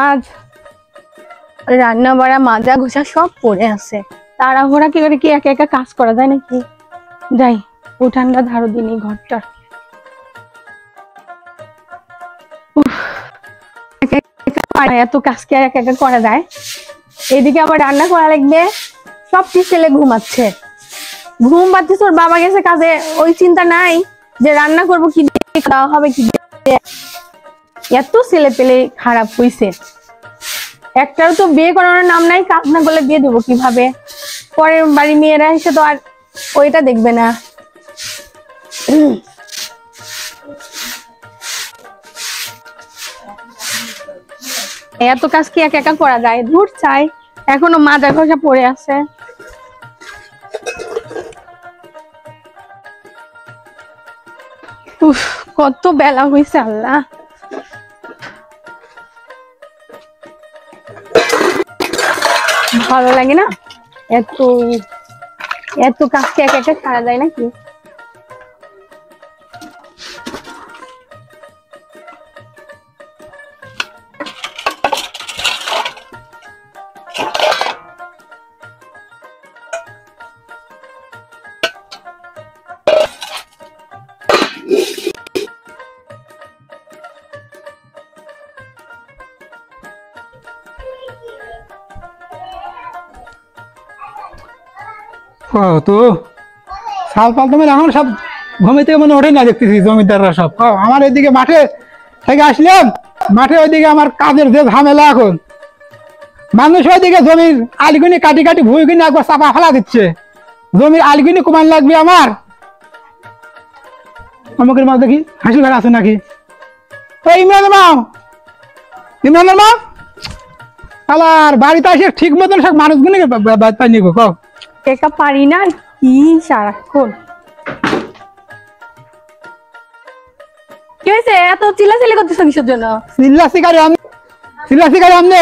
আজ রান্না বাড়া মাজা ঘষা সব পড়ে আছে, তাড়াহুড়া কি করে কি একা একা কাজ করা যায় নাকি? যাই উঠানটা ধারো দিন এই ঘরটার। এত কাজ কি আর একা একা করা যায়? এদিকে আবার রান্না করা লাগবে, সব ছেলে ঘুমাচ্ছে, ঘুম পাচ্ছে, ওর বাবা গেছে কাজে, ওই চিন্তা নাই যে রান্না করবো কি দিয়ে, খাওয়া হবে কি দিয়ে। এত ছেলে পেলে খারাপ হইছে, একটারও তো বিয়ে করানোর নাম নাই, কাজ না করলে বিয়ে দেবো কিভাবে? পরের বাড়ি মেয়েরা এসে তো আর ওইটা দেখবে না। এত কাজ কি একা একা করা যায়? ধুর চাই, এখনো মাজা ঘষা পড়ে আছে। উফ, কত বেলা হয়েছে আল্লাহ। ভালো লাগে না এত এত কাজকে একা একা সারা যায় নাকি? তো সাল পাল তোমার এখন সব ঘুমে থেকে মনে ওঠে না, দেখতেছি জমিদাররা সব। আমার এদিকে মাঠে থেকে আসলাম, মাঠে ওইদিকে আমার কাজের যে ঝামেলা, এখন মানুষ ওইদিকে জমির আলগুনি কাটি কাটি ভুইগুনি একবার চাপা ফেলা দিচ্ছে। জমির আলগুনি কমান লাগবে আমার। অমুকের মা দেখি হাসি ঘর আছে নাকি? ওই ইমরানের মা, ইমরানের মা আলার বাড়িতে আসে ঠিক মতন সব মানুষগুলি পাইনি গো। কও একা পারি না কি সারাক্ষণ। কি হয়েছে এত চিল্লাচিল্লি করতেছ কিসের জন্য? চিল্লাচিল্লি আমনে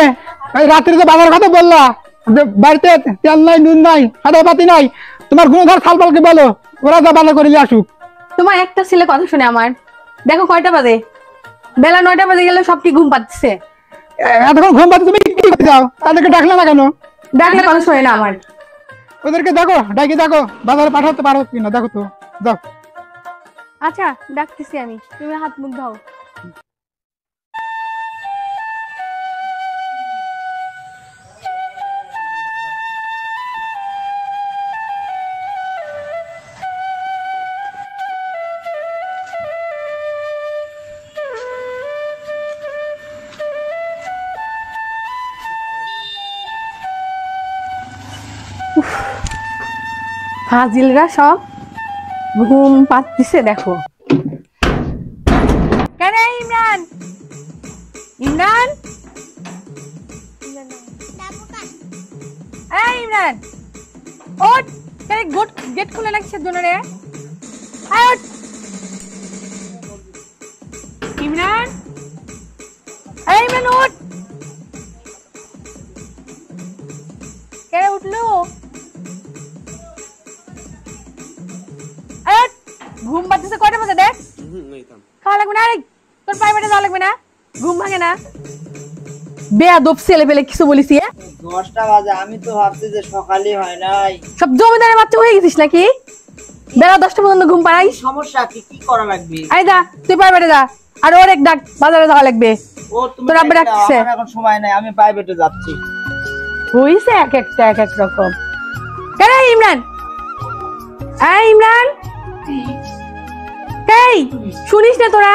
রাত্রে যে বাজার কথা বললা, বাড়িতে তেল নাই, নুন নাই, সাদা পাতি নাই, তোমার গুণধর খালপালকে বলো ওরা যা বাজার করে নিয়ে আসুক। তোমার একটা ছেলে কথা শুনে আমার, দেখো কয়টা বাজে, বেলা 9টা বাজে গেলে সব কি ঘুম পাচ্ছে। এতক্ষণ ঘুম পাচ্ছে, তুমি কি করতে যাও? তাদেরকে ডাকলে না কেন? ডাকলে কথা শোনে না আমার। ওদেরকে দেখো, ডাকি দেখো বাজারে পাঠাতে পারো কিনা, দেখো তো যাও। আচ্ছা ডাকতেছি আমি, তুমি হাত মুখ দাও। ফাজিলরা সব ঘুম পাচ্ছে দেখো। কেন ইমরান, ইমরান, এই ইমরান ওঠ, গেট খুলে রাখছে জন্য রে। ওঠ ইমরান, এই ইমরান ওঠ। কে উঠলো? ঘুম পাচ্ছে কয়টা বাজে দেখ? খাওয়া লাগবে না, আরে তোর প্রাইভেটে যাওয়া লাগবে না, ঘুম ভাঙে না। বেয়াদব ছেলে পেলে কিছু বলিস? 10টা বাজে, আমি তো ভাবছি যে সকালই হয় নাই। সব জমিদারের বাচ্চা হয়ে গেছিস নাকি? বেলা 10টা পর্যন্ত ঘুম পাই। সমস্যা কি করা লাগবে? আই যা তুই প্রাইভেটে যা, আর ওর এক ডাক বাজারে যাওয়া লাগবে। ও তুমি তোর আব্বা ডাকছে, এখন সময় নাই, আমি প্রাইভেটে যাচ্ছি। হইছে এক একটা এক এক রকম। কেন ইমরান, এই ইমরান, এই শুনিস না তোরা?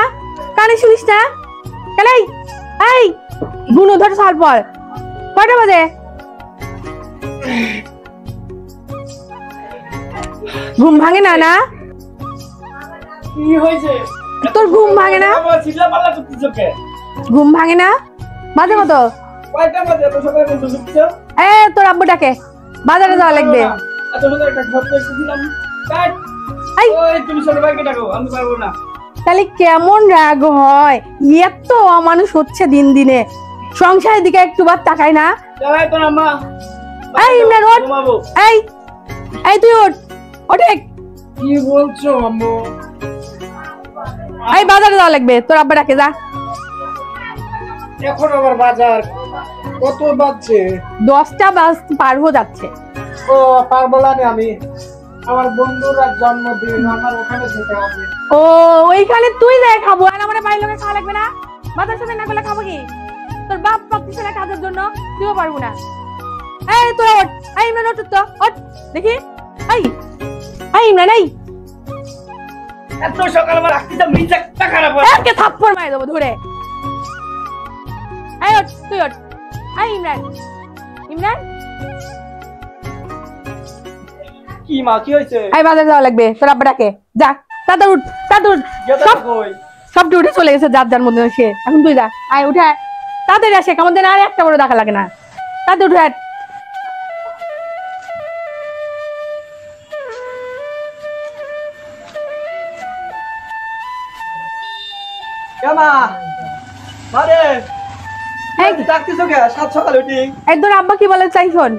কানে শুনিস না? কেন এই গুণধর সাল পর কয়টা বাজে? ঘুম ভাঙে না? না কি হয়েছে তোর? ঘুম ভাঙে না? চিল্লাপাল্লা করতেছ কে? ঘুম ভাঙে না? বাজে কত? কয়টা বাজে এত সকালে বলতেছ? তোর আব্বু ডাকে, বাজারে যাওয়া লাগবে। এত সুন্দর একটা ঘর পেয়েছিলাম, কাট। ওই তুমি ছোট ভাইকে ডাকো, আমি পারবো না। তাহলে কেমন রাগ হয়? এত অমানুষ হচ্ছে দিন দিনে, সংসারের দিকে একটু বার তাকায় না। যাই তোর আম্মা। এই ইমরান ওঠ, এই তুই ওঠ, ওঠে। কি বলছো আম্মু? এই বাজারে যাওয়া লাগবে, তোর আব্বা ডাকে, যা। এখন আবার বাজার কত বাজছে? 10টা বাজ পার হয়ে যাচ্ছে। ও পারবো না আমি, আমার বন্ধুরা জন্মদিন, আমার ওখানে যেতে হবে। ও ওইখানে তুই যাই খাবো, আর আমার বাড়ির লোকে খাওয়া লাগবে না? বাজার সাথে না করলে খাবো কি? তোর বাপ পাচ্ছিস না কাজের জন্য, তুইও পারবো না। এই তোরা ওঠ, এই ইমরান ওঠ তো, ওঠ দেখি। এই ইমরান, এই এত সকাল আমার রাখতে মিজাজটা খারাপ একে থাপ্পড় মারে দেবো ধরে। এই ওঠ, তুই ওঠ। এই ইমরান, ইমরান কি মা, কি হয়েছে? এই বাজার যাওয়া লাগবে, তোর আব্বা ডাকে, যা তাড়াতাড়ি উঠ, তাড়াতাড়ি উঠ। সব সব ডিউটি চলে গেছে যার যার মধ্যে, সে এখন তুই যা, আয় উঠে আয় তাড়াতাড়ি, আসে আমাদের আর একটা বড় দেখা লাগে না, তাড়াতাড়ি উঠে আয়। সকালে উঠি এই তোর আব্বা কি বলে চাই শোন।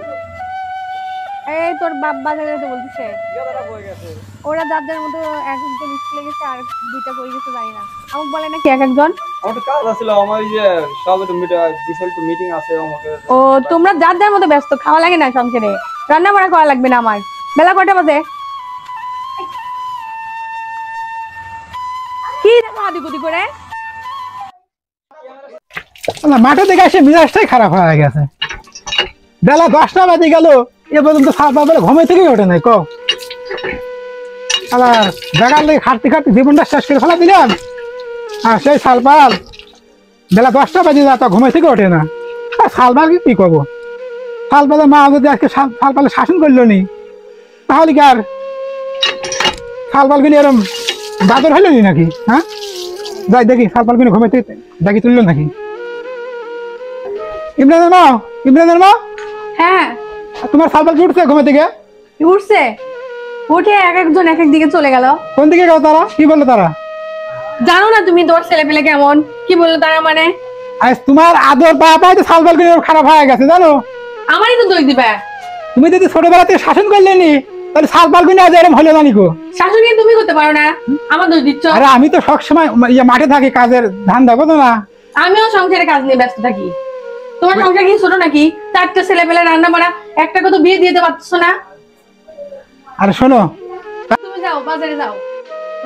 এই তোর বাপ বাজারে যেতে বলতেছে, ওরা যার যার মতো একজন স্কুলে গেছে আর দুইটা কই গেছে জানি না, আমাকে বলে নাকি এক একজন। আমার তো কাজ আছিল, আমার ওই যে সব একটু বিশাল একটু মিটিং আছে আমাকে। ও তোমরা যার যার মতো ব্যস্ত, খাওয়া লাগে না সংসারে, রান্না বান্না করা লাগবে না। আমার বেলা কয়টা বাজে? কি দেখো আদিগুদি করে? মাঠে থেকে এসে মিজাজটাই খারাপ হয়ে গেছে। বেলা 10টা বাজে গেল, এ পর্যন্ত সাত বাজে ঘুমে থেকেই ওঠে নাই। আবার জায়গার লেগে খাটতে খাটতে জীবনটা শেষ করে ফেলা দিলাম, আর সেই সালপাল বেলা 10টা বাজে যা, তা ঘুমে থেকে ওঠে না। সালপাল কি করবো? সালপালের মা যদি আজকে সালপালে শাসন করলো নি, তাহলে কি আর সালপাল কিনে এরম বাদর হইল নি নাকি? হ্যাঁ যাই দেখি সালপাল কিনে ঘুমে থেকে ডাকি তুললো নাকি। ইমরানের মা, ইমরানের মা, হ্যাঁ তোমার সালপাল কি উঠছে ঘুমে থেকে? উঠছে, উঠে এক একজন এক এক দিকে চলে গেল। কোন দিকে গেল তারা? কি বললো তারা? জানো না তুমি তোর ছেলে পেলে কেমন? কি বললো তারা? মানে আজ তোমার আদর পায় তো সালপাল কিনে খারাপ হয়ে গেছে জানো। আমারই তো দোষ দিবা। তুমি যদি ছোটবেলা থেকে শাসন করলে নি, তাহলে সালপাল কিনে আজ এরকম হলে জানি গো। শাসন কি তুমি করতে পারো না? আমার দোষ দিচ্ছ। আরে আমি তো সবসময় মাঠে থাকি, কাজের ধান দেখো তো না। আমিও সংসারে কাজ নিয়ে ব্যস্ত থাকি। তোমার সংসার কি ছোট নাকি? 4টা ছেলে পেলে রান্না বাড়া, একটা কত বিয়ে দিয়ে দিতে পারছো না? আরে শোনো, তুমি যাও বাজারে যাও।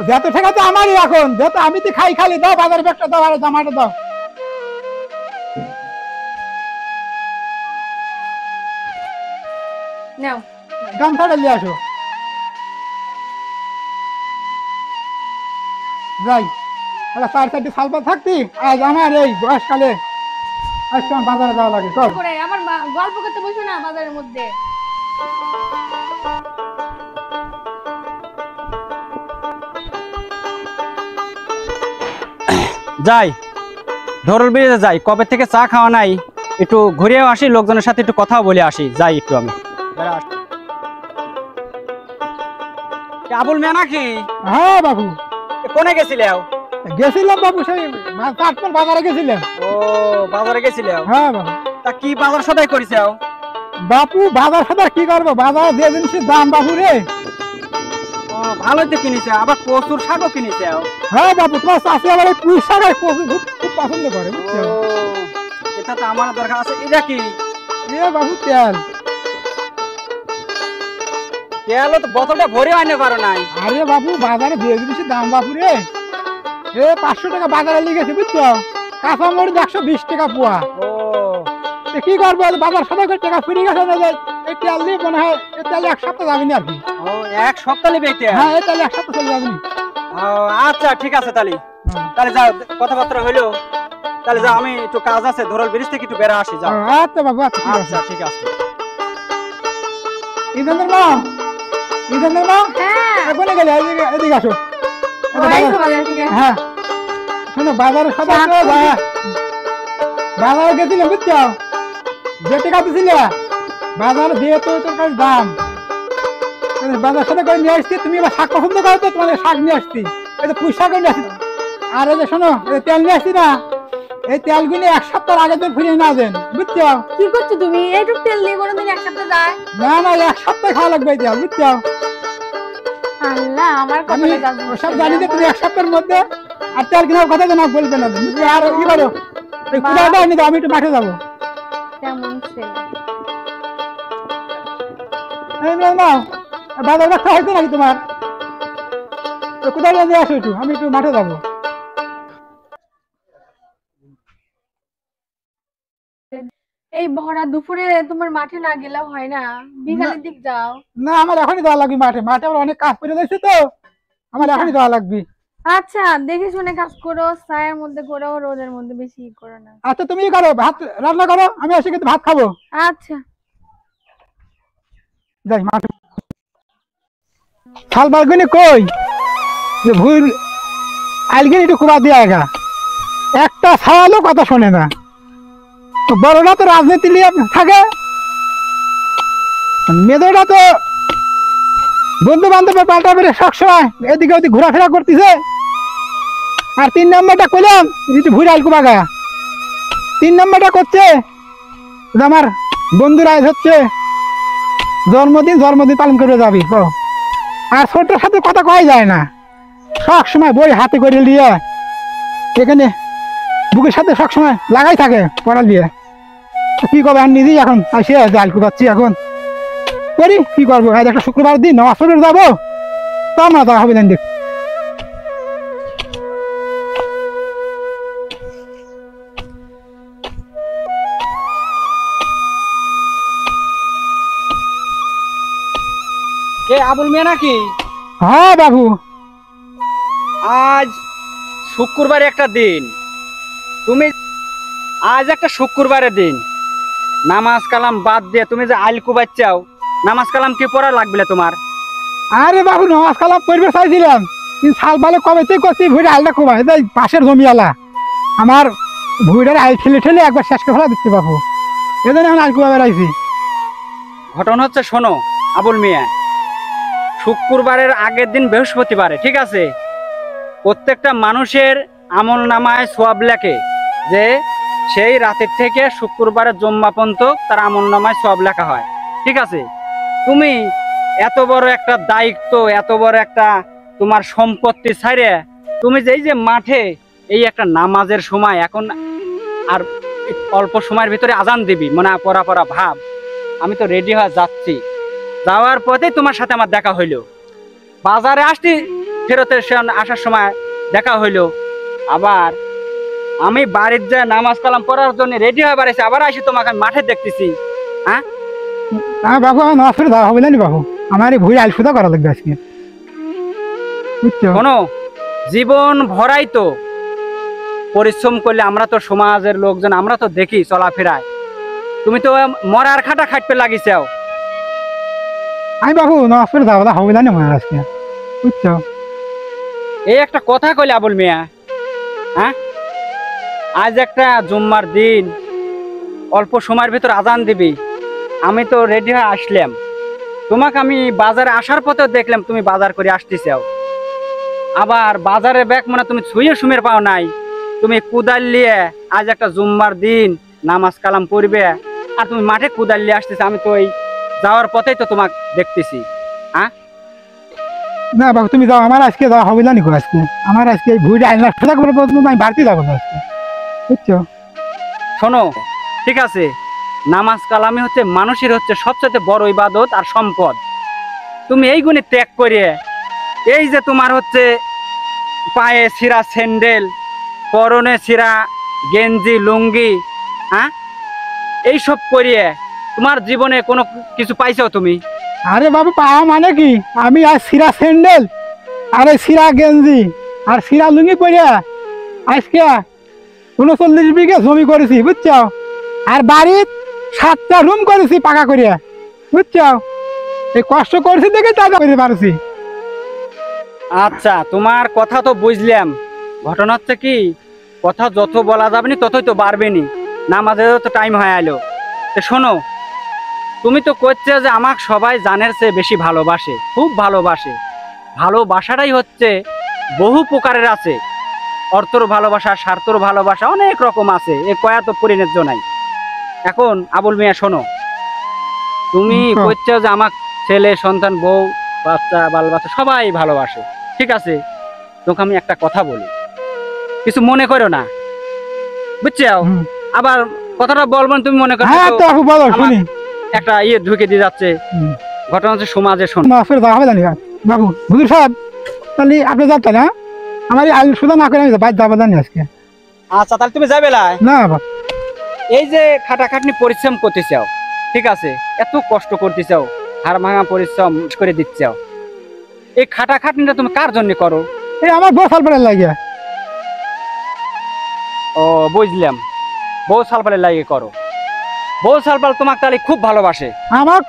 যত ঠেকা তো আমারই, এখন যত আমি তো খাই খালি, দাও বাজার ব্যাগটা দাও, আরে জামাটা দাও। নাও গামছাটা নিয়ে আসো। যাই, আরে 4-4টি সালপাল থাকতি, আজ আমার এই বয়সকালে আজকে আমার বাজারে যাওয়া লাগে। চল করে আমার গল্প করতে বসো না বাজারের মধ্যে। যাই ধরল বেরিয়ে যাই, কবে থেকে চা খাওয়া নাই, একটু ঘুরেও আসি, লোকজনের সাথে একটু কথাও বলে আসি। যাই একটু আমি। আবুল মেয়ে নাকি? হ্যাঁ বাবু, কোনে গেছিলে? গেছিলাম বাবু, সেই চাটপাল বাজারে গেছিলাম। ও বাজারে গেছিলে? হ্যাঁ বাবু। তা কি বাজার সদাই করেছে? বাপু বাজার সাথে কি করবো, বাজার যে জিনিসের দাম বাবু রে। ও ভালোই তো কিনেছে, আবার কচুর শাকও কিনেছে। হ্যাঁ বাবু, তোমার চাষি আবার এই পুঁই শাক আর কচু খুব পছন্দ করে, বুঝছো? এটা তো আমার দরকার আছে। এটা কি? এ বাবু তেল। তেল তো বোতলটা ভরে আনতে পারো নাই। আরে বাবু বাজারে যে জিনিসের দাম বাবু রে, 500 টাকা বাজারে লেগেছে, বুঝছো? কাঁচা মরিচ 120 টাকা পোয়া। ও কি করবো, বাজার সবাই টাকা ফিরে গেছে না, এই তেল দিয়ে মনে হয় এই তেল 1 সপ্তাহ যাবে না আর কি। ও এক সপ্তাহ নেবে এটা? হ্যাঁ এই তেল 1 সপ্তাহ চলে যাবে না। ও আচ্ছা ঠিক আছে, তাহলে যাও, কথাবার্তা হইলো। তাহলে যাও, আমি একটু কাজ আছে, ধরল ব্রিজ থেকে একটু বেড়া আসি। যাও। আচ্ছা বাবু, আচ্ছা আচ্ছা ঠিক আছে। ইদানের মা, ইদানের মা, হ্যাঁ কোনে গেলে? এদিকে আসো। বাজার থেকে। হ্যাঁ শোনো, বাজারে সবাই বাজারে গেছিলাম, বুঝছো? যে টাকা দিছিলে বাজারে দিয়ে তো তোর দাম, বাজার সাথে করে নিয়ে আসছি। তুমি এবার শাক পছন্দ করো তো, তোমাদের শাক নিয়ে আসছি, এই যে পুঁই শাক নিয়ে আসছি। আর এই যে শোনো, তেল নিয়ে আসছি না, এই তেলগুলি 1 সপ্তাহ আগে তো ফিরিয়ে না দেন, বুঝছো? কি করছো তুমি? এইটুক তেল দিয়ে কোনোদিন 1 সপ্তাহ যায়? না না, 1 সপ্তাহ খাওয়া লাগবে এই তেল, বুঝছো? আল্লাহ আমার আমি কপালে জাদু। ওসব জানি যে তুমি 1 সপ্তাহের মধ্যে আর তেল কেনার কথা তো না বলবে না। আর কি বলো, এই কুড়ালটা এনে দাও, আমি একটু মাঠে যাবো। কেমন ছেলে। এই নাও নাও, বাজার রাখতে হয়তো নাকি তোমার? কোথায় নিয়ে আসো একটু, আমি একটু মাঠে যাবো। এই ভরা দুপুরে তোমার মাঠে না গেলেও হয় না, বিকালের দিক যাও। না, আমার এখনই যাওয়া লাগবে মাঠে, মাঠে আমার অনেক কাজ করে দিয়েছে তো, আমার এখনই যাওয়া লাগবে। আচ্ছা দেখে শুনে কাজ করো, ছায়ের মধ্যে করো, রোদের মধ্যে বেশি করো না। আচ্ছা তুমি করো, ভাত রান্না করো, আমি এসে কিন্তু ভাত খাবো। আচ্ছা যাই মাঠে। শাল বালগুনি কই যে ভুল আলগিনি একটু কুড়া দিয়ে আগা, একটা ছাওয়ালও কথা শোনে না। তো বড়রা তো রাজনীতি নিয়ে থাকে, মেয়েরা তো বন্ধু বান্ধবের পাল্টা বেড়ে সবসময় এদিকে ওদিকে ঘোরাফেরা করতেছে। আর 3 নম্বরটা করলাম একটু ভুল আলকু বাগা, 3 নম্বরটা করছে যে আমার বন্ধুরা আজ হচ্ছে জন্মদিন পালন করে যাবি। আর ছোটটার সাথে কথা কয় যায় না, সব সময় বই হাতে করে নিয়ে এখানে বুকের সাথে সব সময় লাগাই থাকে পড়া দিয়ে। কি করবো, আর নিজেই এখন আসে জাল কুপাচ্ছি, এখন করি কি করবো। আজ একটা শুক্রবার দিন নামাজ পড়ে যাবো, তা না তা হবে না দেখ। কে আবুল মিয়া নাকি? হ্যাঁ বাবু। আজ শুক্রবার একটা দিন, তুমি আজ একটা শুক্রবারের দিন, নামাজ কালাম বাদ দিয়ে তুমি যে আইল কুবাচ্চাও, নামাজ কালাম কি পড়া লাগবে তোমার? আরে বাবু নামাজ কালাম পড়বে চাইছিলাম, কিন্তু শাল বালে কবে থেকে করছি ভুঁড়ে আলটা কমা, এই পাশের জমিওয়ালা আমার ভুঁড়ের আইল ঠেলে ঠেলে একবার শেষ করে ফেলা দিচ্ছে বাবু, এজন্য এখন আইল কুবা বেড়াইছি। ঘটনা হচ্ছে শোনো আবুল মিয়া, শুক্রবারের আগের দিন বৃহস্পতিবারে, ঠিক আছে, প্রত্যেকটা মানুষের আমল নামায় সোয়াব লেখে যে সেই রাতের থেকে শুক্রবারের জম্মা পর্যন্ত তার আমল নামায় সোয়াব লেখা হয়, ঠিক আছে। তুমি এত বড় একটা দায়িত্ব, এত বড় একটা তোমার সম্পত্তি ছাইরে তুমি যে এই যে মাঠে এই একটা নামাজের সময়, এখন আর অল্প সময়ের ভিতরে আজান দিবি, মানে পড়া ভাব, আমি তো রেডি হয়ে যাচ্ছি, যাওয়ার পথে তোমার সাথে আমার দেখা হইলো, বাজারে আসছি ফেরতের আসার সময় দেখা হইলো, আবার আমি বাড়ির যা নামাজ কালাম পড়ার জন্য রেডি হয়ে বাড়াইছি, আবার আসি তোমাকে আমি মাঠে দেখতেছি। হ্যাঁ বাবু আমার নামাজ পড়ে যাওয়া হবে না বাবু, আমার এই ভুঁড়ে আইল সুদা করা লাগবে আজকে, বুঝছো? শোনো, জীবন ভরাই তো পরিশ্রম করলে, আমরা তো সমাজের লোকজন, আমরা তো দেখি চলাফেরায়, তুমি তো মরার খাটা খাটতে লাগিছাও। আমি বাবু নামাজ পড়ে যাওয়া হবে না মনে হয় আজকে, বুঝছো? এই একটা কথা কইলে আবুল মিয়া, হ্যাঁ আজ একটা জুম্মার দিন, অল্প সময়ের ভিতর আজান দিবি, আমি তো রেডি হয়ে আসলাম, তোমাকে আমি বাজারে আসার পথেও দেখলাম তুমি বাজার করে আসতেছাও, আবার বাজারে ব্যাগ মানে তুমি ছুঁয়ে সুমের পাও নাই, তুমি কুদাল নিয়ে আজ একটা জুম্মার দিন নামাজ কালাম পড়বে, আর তুমি মাঠে কুদাল নিয়ে আসতেছ, আমি তো ওই যাওয়ার পথেই তো তোমাকে দেখতেছি। হ্যাঁ না বাবু তুমি যাও, আমার আজকে যাওয়া হবে না নিকো, আজকে আমার আজকে এই ভুঁড়ে আইল সুদা করে আমি বাড়তি যাবো না আজকে, বুঝছো? শোনো, ঠিক আছে, নামাজ কালামই হচ্ছে মানুষের হচ্ছে সবচেয়ে বড় ইবাদত আর সম্পদ, তুমি এই গুণে ত্যাগ করিয়ে এই যে তোমার হচ্ছে পায়ে ছিঁড়া স্যান্ডেল, পরনে ছিঁড়া গেঞ্জি লুঙ্গি, হ্যাঁ এইসব করিয়ে তোমার জীবনে কোনো কিছু পাইছো তুমি? আরে বাবু পাওয়া মানে কি, আমি আজ সিরা স্যান্ডেল আর এই সিরা গেঞ্জি আর সিরা লুঙ্গি পরে আজকে 39 বিঘা জমি করেছি, বুঝছো? আর বাড়ির 7টা রুম করেছি পাকা করে, বুঝছো? এই কষ্ট করেছি দেখে টাকা পেতে পারছি। আচ্ছা তোমার কথা তো বুঝলাম, ঘটনা হচ্ছে কি, কথা যত বলা যাবে না ততই তো বাড়বে নি, নামাজেরও তো টাইম হয়ে এলো। তো শোনো, তুমি তো করছো যে আমাকে সবাই জানের চেয়ে বেশি ভালোবাসে, খুব ভালোবাসে, ভালোবাসাটাই হচ্ছে বহু প্রকারের আছে, অর্থর ভালোবাসা, স্বার্থর ভালোবাসা, অনেক রকম আছে, এ কয়া তো পরিণত নাই। এখন আবুল মিয়া শোনো, তুমি করছো যে আমার ছেলে সন্তান বউ বাচ্চা বাল বাচ্চা সবাই ভালোবাসে, ঠিক আছে, তোকে আমি একটা কথা বলি, কিছু মনে করো না, বুঝছো? হুম। আবার কথাটা বলবেন তুমি মনে করছো হ্যাঁ তো তো আপু বলো আমার শুনি। একটা ইয়ে ঢুকে দিয়ে যাচ্ছে। হুম। ঘটনা হচ্ছে সমাজে শোন। মাফ করে দেওয়া হবে জানি বাবু হুজুর সাহেব, তাহলে আপনি যাচ্ছেন না? আমার এই আইন সুদা না করে আমি বাইর যাবো জানি আজকে। আচ্ছা তাহলে তুমি যাবে লাই? না বাবা, এই যে খাটাখাটনি পরিশ্রম করতে চাও, ঠিক আছে, এত কষ্ট করতে চাও, হাড় ভাঙা পরিশ্রম করে দিচ্ছাও, এই খাটাখাটনিটা তুমি কার জন্য করো? এই আমার বউ সালপাড়ের লাগিয়া। ও বুঝলাম, বউ সালপালে লাগে করো। বউ সালপাল তোমাকে তাহলে খুব ভালোবাসে। আমার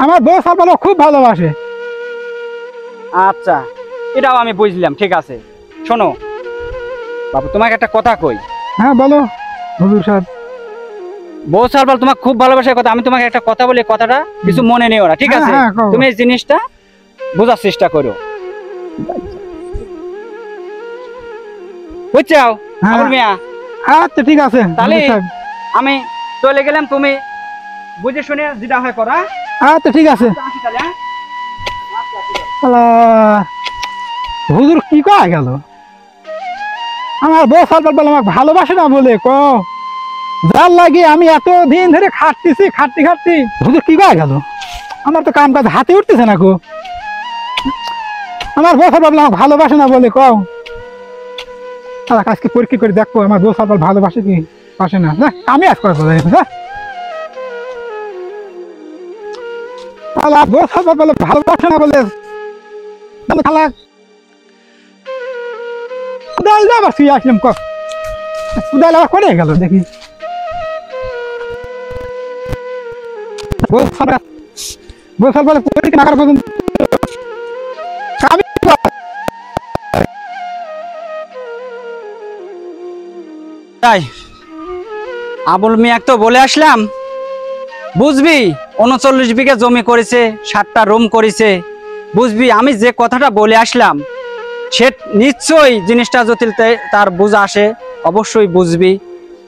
আমার বউ সালপাড়ও খুব ভালোবাসে। আচ্ছা এটাও আমি বুঝলাম, ঠিক আছে। শোনো বাবু, তোমাকে একটা কথা কই। হ্যাঁ বলো হুজুর সাহেব। বউ সালপাল তোমাকে খুব ভালোবাসে কথা, আমি তোমাকে একটা কথা বলি, কথাটা কিছু মনে নিও না, ঠিক হ্যাঁ, আছে? হ্যাঁ, কও। তুমি এই জিনিসটা বোঝার চেষ্টা করো, বুঝছো হ্যাঁ। আবুল মিয়া? আচ্ছা ঠিক আছে তাহলে হুজুর সাহেব। আমি চলে গেলাম, তুমি বুঝে শুনে যেটা হয় করা। আচ্ছা ঠিক আছে। আসি তাহলে, হ্যাঁ? আল্লাহ, হুজুর কি কয়া গেল? আমার বউ সালপাল বলে আমাকে ভালোবাসে না বলে ক, যার লাগে আমি এত দিন ধরে খাটতেছি, খাটতে হুজুর কি কয়া গেল? আমার তো কাম কাজ হাতে উঠতেছে না গো। আমার বউ সালপাল আমাকে ভালোবাসে না বলে কও। আজকে পরীক্ষা করে দেখবো আমার বউ সালপাল ভালোবাসে কি বাসে না। না আমি আজ করে বলে বউ সালপাল বলে ভালোবাসে না বলে খালা আবার শুয়ে আসলাম কুদাল আবার করে গেল দেখি। বছর বলে পরীক্ষা না করার পর্যন্ত তাই আবুল মিয়া তো বলে আসলাম, বুঝবি 39 বিঘা জমি করেছে, 7টা রুম করেছে, বুঝবি আমি যে কথাটা বলে আসলাম সে নিশ্চয়ই জিনিসটা জটিল তার বুঝ আসে, অবশ্যই বুঝবি।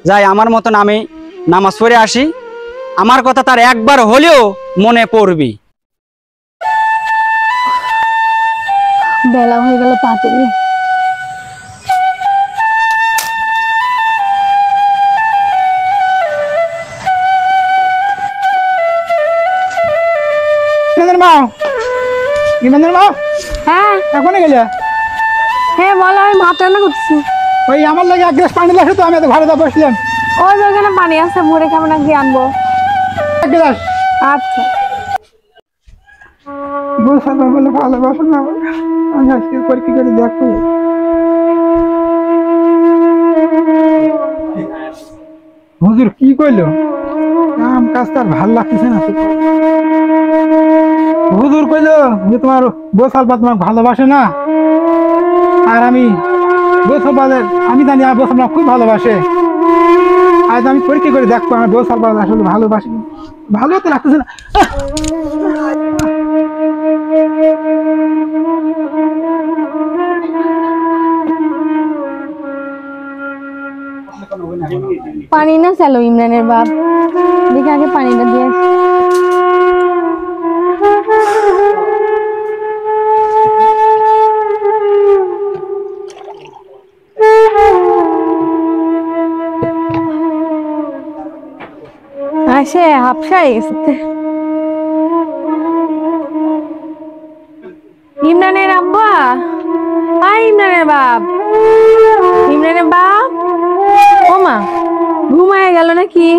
যাই আমার মতন আমি নামাজ পড়ে আসি, আমার কথা তার একবার হলেও মনে পড়বি। বেলা হয়ে গেল তাড়াতাড়ি। হ্যাঁ এখনই গেলে হ্যাঁ বলো, আমি ভাত রান্না করছি। ওই আমার লাগে এক গ্লাস পানি লাগছে তো আমি এত ঘরে যা বসলাম। ওই যে ওখানে পানি আছে, ভরে খাবো না গিয়ে আনবো। এক গ্লাস। আচ্ছা বউ সালপাল বলে ভালোবাসে না বলে আমি আজকে পরীক্ষা করে দেখবো। হুজুর কি কইলো? কাম কাজ তার ভাল লাগতেছে না। হুজুর কইলো যে তোমার বউ সালপাল তোমাকে ভালোবাসে না, আর আমি বউ সালপালের আমি জানি আমার বউ সালপাল খুব ভালোবাসে। আজ আমি পরীক্ষা করে দেখবো আমার বউ সালপাল আসলে ভালোবাসে। ভালো তো লাগতেছে না। পানি না চালো ইমরানের বাপ, দেখে আগে পানিটা দিয়ে আসি। আসে হাফসাই গেছে। ইমরানের আব্বা, আই ইমরানের বাপ, ইমরানের বাপ, ও মা ঘুমায় গেল নাকি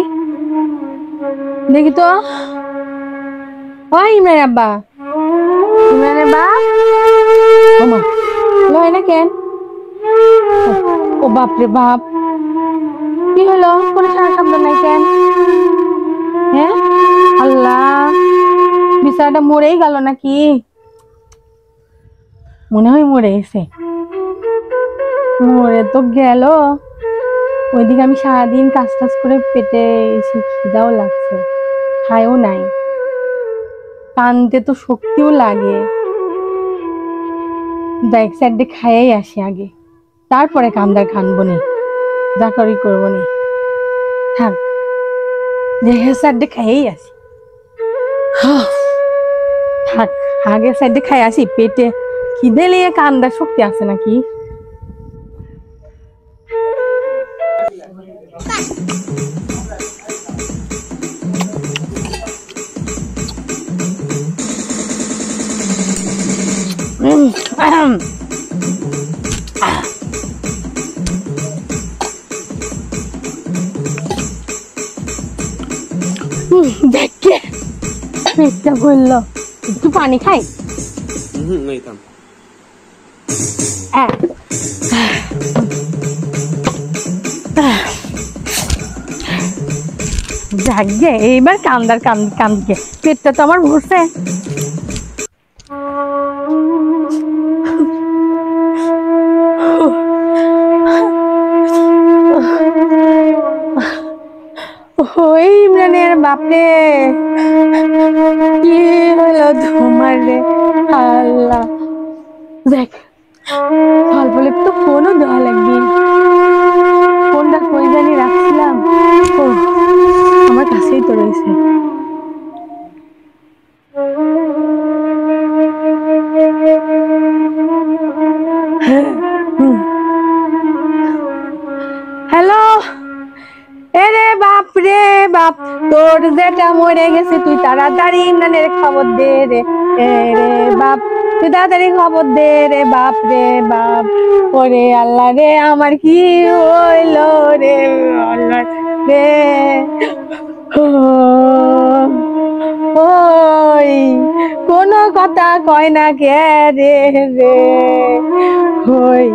দেখি তো। ও ইমরানের আব্বা, ইমরানের বাপ, ও মা লয় না কেন? ও বাপ রে বাপ, কি হলো? কোনো সারা শব্দ নাই কেন? হ্যাঁ আল্লাহ, বিছানাটা মরেই গেল নাকি? মনে হয় মরে গেছে। মরে তো গেল। ওইদিকে আমি সারাদিন কাজ টাজ করে পেটে এসে খিদাও লাগছে, খায়ও নাই, কানতে তো শক্তিও লাগে। এক সাইডে খাইয়াই আসি আগে, তারপরে কান্দার খানবো নি, যা করি করবো নি। থাক, সাইডে খাইয়াই আসি। থাক, আগে সাইডে খাই আসি, পেটে খিদে লিয়ে কান্দার শক্তি আছে নাকি। দেখে পেটটা বললো একটু পানি খাই। যাকে এইবার কান্দার কান্দকে পেটটা তো আমার ভরছে। ওই ইমরানের বাপরে কি হলো তোমার রে আল্লাহ। দেখ ফল ফলে তো ফোনও দেওয়া লাগবে। ফোনটা কই জানি রাখছিলাম, ও আমার কাছেই তো রয়েছে। হ্যালো, এরে বাপ রে বাপ, তোর যেটা মরে গেছে তুই তাড়াতাড়ি ইমরানের খবর দে রে। রে বাপ তুই তাড়াতাড়ি খবর দে রে বাপ রে বাপ। ওরে আল্লাহ রে আমার কি হইলো রে আল্লাহ রে। ওই কোনো কথা কয় না কে রে রে। ওই